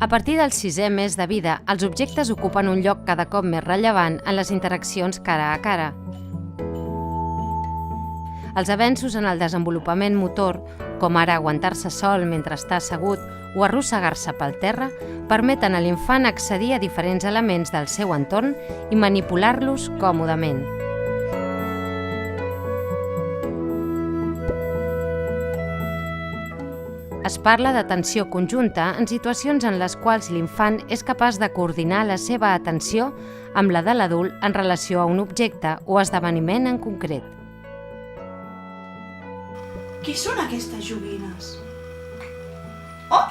A partir del 6è mes de vida, els objectes ocupen un lloc cada cop més rellevant en les interaccions cara a cara. Els avenços en el desenvolupament motor, com ara aguantar-se sol mentre està assegut o arrossegar-se pel terra, permeten a l'infant accedir a diferents elements del seu entorn i manipular-los còmodament. Es parla d'atenció conjunta en situacions en les quals l'infant és capaç de coordinar la seva atenció amb la de l'adult en relació a un objecte o esdeveniment en concret. Què són aquestes joguines? Oh,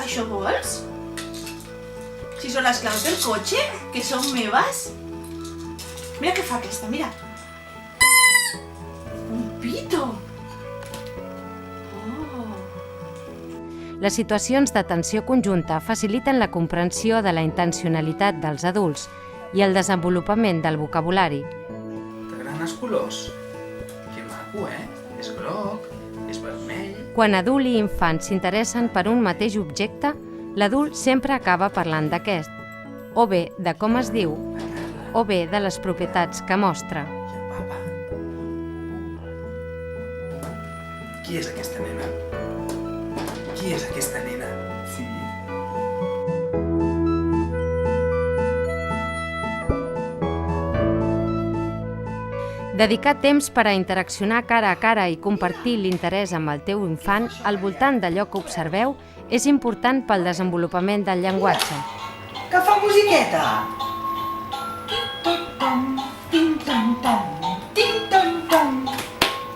això vols? Si són les claus del cotxe, que són meves? Mira què fa aquesta, mira. Un pito! Les situacions d'atenció conjunta faciliten la comprensió de la intencionalitat dels adults i el desenvolupament del vocabulari. T'agraden els colors? Que maco, És groc, és vermell... Quan adult i infant s'interessen per un mateix objecte, l'adult sempre acaba parlant d'aquest, o bé de com es diu, o bé de les propietats que mostra. I el papa? Qui és aquesta nena? Qui és aquesta nena? Sí. Dedicar temps per a interaccionar cara a cara i compartir l'interès amb el teu infant al voltant d'allò que observeu és important pel desenvolupament del llenguatge. Que fa musiqueta?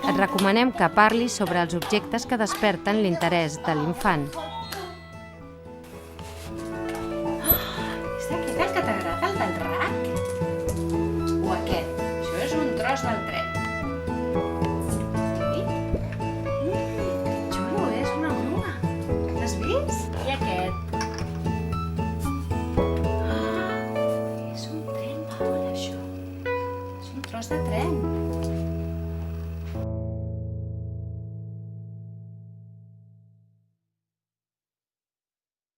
Et recomanem que parlis sobre els objectes que desperten l'interès de l'infant. És aquest el que t'agrada, el del RAC? O aquest? Això és un tros del tren. Sí? Que xulo, és una grua. L'has vist? I aquest? És un tren, Paula, això. És un tros de tren.